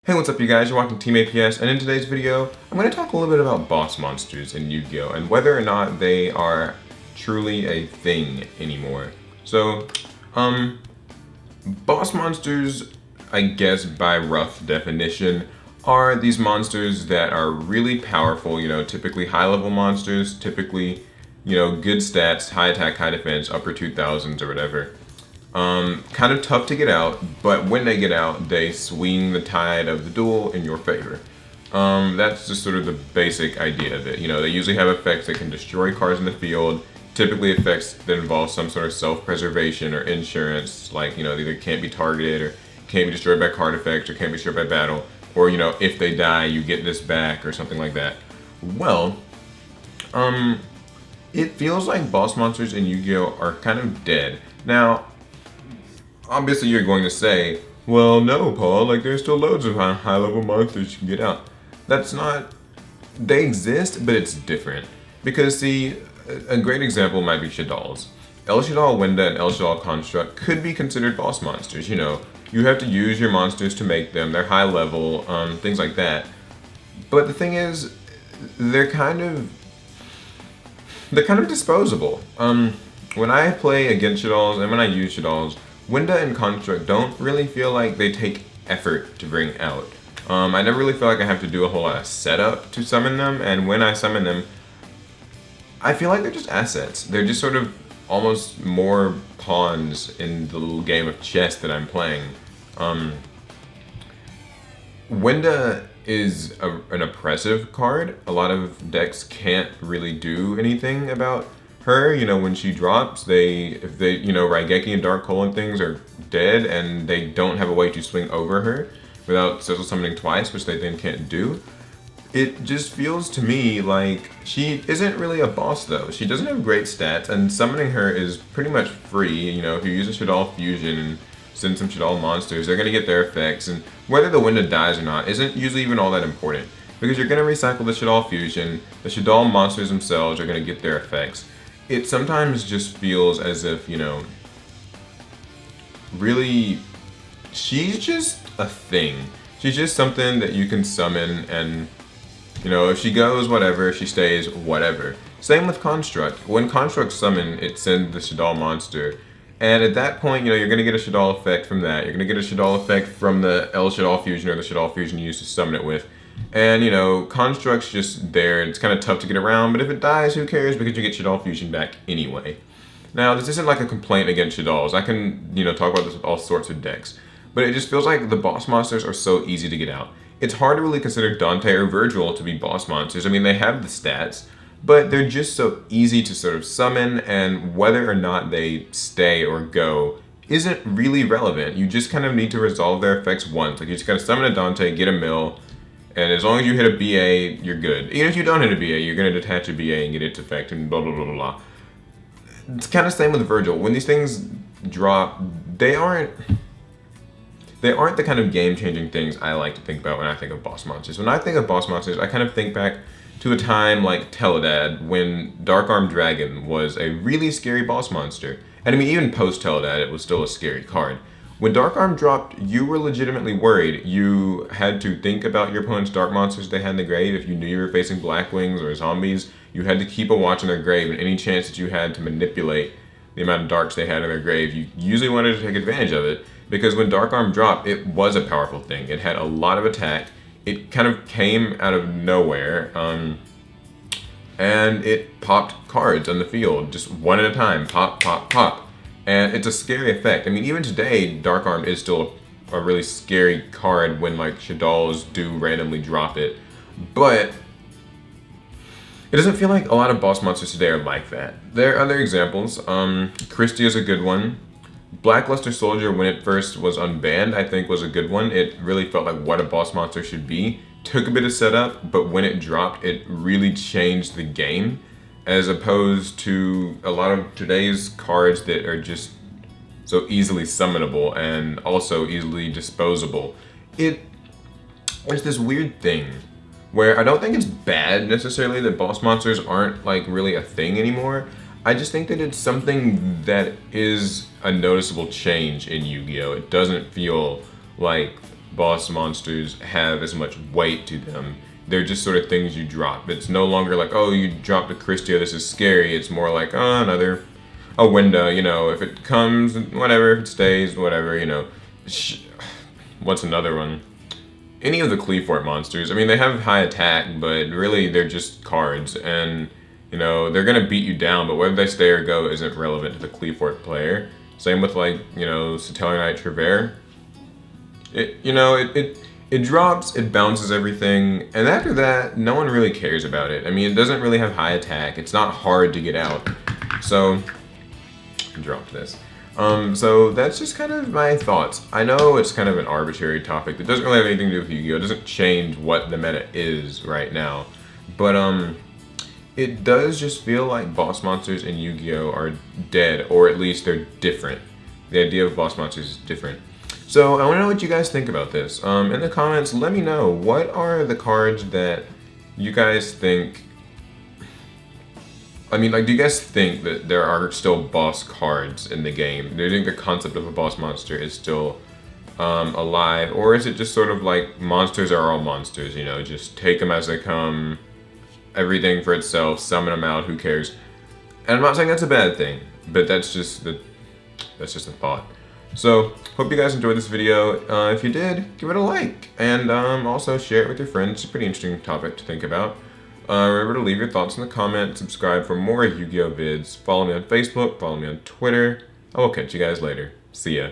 Hey, what's up you guys? You're watching Team APS, and in today's video, I'm going to talk a little bit about boss monsters in Yu-Gi-Oh! And whether or not they are truly a thing anymore. So, boss monsters, I guess by rough definition, are these monsters that are really powerful, typically high-level monsters, typically, good stats, high attack, high defense, upper 2000s or whatever. Kind of tough to get out, but when they get out, they swing the tide of the duel in your favor. That's just sort of the basic idea of it. They usually have effects that can destroy cards in the field, typically effects that involve some sort of self-preservation or insurance, like, they either can't be targeted or can't be destroyed by card effects or can't be destroyed by battle, or, if they die, you get this back or something like that. Well, it feels like boss monsters in Yu-Gi-Oh! Are kind of dead. Now, obviously you're going to say, well, no, Paul, like there's still loads of high-level monsters you can get out. That's not, they exist, but it's different. Because see, a great example might be Shaddolls. El Shaddol Winda and El Shaddol Construct could be considered boss monsters, You have to use your monsters to make them, they're high level, things like that. But the thing is, they're kind of disposable. When I play against Shaddolls and when I use Shaddolls, Winda and Construct don't really feel like they take effort to bring out. I never really feel like I have to do a whole lot of setup to summon them, and when I summon them, I feel like they're just assets. They're just sort of almost more pawns in the little game of chess that I'm playing. Winda is an oppressive card. A lot of decks can't really do anything about her. When she drops, if they Raigeki and Dark Hole and things are dead and they don't have a way to swing over her without social summoning twice, which they then can't do. It just feels to me like she isn't really a boss though. She doesn't have great stats, and summoning her is pretty much free. If you use a Shaddol Fusion and send some Shaddol monsters, they're gonna get their effects, and whether the Winda dies or not isn't usually even all that important, because you're gonna recycle the Shaddol Fusion, the Shaddol monsters themselves are gonna get their effects. It sometimes just feels as if, really, she's just a thing. She's just something that you can summon and, if she goes, whatever, if she stays, whatever. Same with Construct. When Construct summon, it sends the Shaddol monster. And at that point, you're going to get a Shaddol effect from that. You're going to get a Shaddol effect from the El Shaddol Fusion or the Shaddol Fusion you used to summon it with. And, Construct's just there, and it's kind of tough to get around, but if it dies, who cares, because you get Shaddol Fusion back anyway. Now, this isn't like a complaint against Shaddolls. I can, talk about this with all sorts of decks. But it just feels like the boss monsters are so easy to get out. It's hard to really consider Dante or Virgil to be boss monsters. I mean, they have the stats, but they're just so easy to sort of summon, and whether or not they stay or go isn't really relevant. You just kind of need to resolve their effects once. Like, you just gotta summon a Dante, get a mill, and as long as you hit a BA, you're good. Even if you don't hit a BA, you're going to detach a BA and get its effect and blah, blah, blah, blah, blah. It's kind of the same with Virgil. When these things drop, they aren't the kind of game-changing things I like to think about when I think of boss monsters. When I think of boss monsters, I kind of think back to a time like Teledad, when Dark Armed Dragon was a really scary boss monster. And I mean, even post-Teledad, it was still a scary card. When Dark Arm dropped, you were legitimately worried. You had to think about your opponent's dark monsters they had in the grave. If you knew you were facing Black Wings or zombies, you had to keep a watch on their grave, and any chance that you had to manipulate the amount of darks they had in their grave, you usually wanted to take advantage of it, because when Dark Arm dropped, it was a powerful thing. It had a lot of attack. It kind of came out of nowhere, and it popped cards on the field, just one at a time, pop, pop, pop. And it's a scary effect. I mean, even today, Dark Arm is still a really scary card when, like, Shaddolls do randomly drop it. But it doesn't feel like a lot of boss monsters today are like that. There are other examples. Christie is a good one. Blackluster Soldier, when it first was unbanned, I think was a good one. It really felt like what a boss monster should be. Took a bit of setup, but when it dropped, it really changed the game, as opposed to a lot of today's cards that are just so easily summonable and also easily disposable. It's this weird thing where I don't think it's bad necessarily that boss monsters aren't like really a thing anymore. I just think that it's something that is a noticeable change in Yu-Gi-Oh! It doesn't feel like boss monsters have as much weight to them. They're just sort of things you drop. It's no longer like, oh, you dropped a Christia, this is scary. It's more like, oh, a window, you know, if it comes, whatever, if it stays, whatever, you know. What's another one? Any of the Cleefort monsters. I mean, they have high attack, but really they're just cards, and, you know, they're going to beat you down, but whether they stay or go isn't relevant to the Cleefort player. Same with, like, you know, Satellarknight Trevere. It drops, it bounces everything, and after that, no one really cares about it. I mean, it doesn't really have high attack. It's not hard to get out. So, dropped this. So that's just kind of my thoughts. I know it's kind of an arbitrary topic that doesn't really have anything to do with Yu-Gi-Oh! It doesn't change what the meta is right now. But it does just feel like boss monsters in Yu-Gi-Oh! Are dead, or at least they're different. The idea of boss monsters is different. So I want to know what you guys think about this. In the comments, let me know, what are the cards that you guys think... I mean, like, do you guys think that there are still boss cards in the game? Do you think the concept of a boss monster is still alive? Or is it just sort of like, monsters are all monsters, you know? Just take them as they come, everything for itself, summon them out, who cares? And I'm not saying that's a bad thing, but that's just a thought. So, hope you guys enjoyed this video. If you did, give it a like. And also share it with your friends. It's a pretty interesting topic to think about. Remember to leave your thoughts in the comments, subscribe for more Yu-Gi-Oh! Vids, follow me on Facebook, follow me on Twitter. I will catch you guys later. See ya.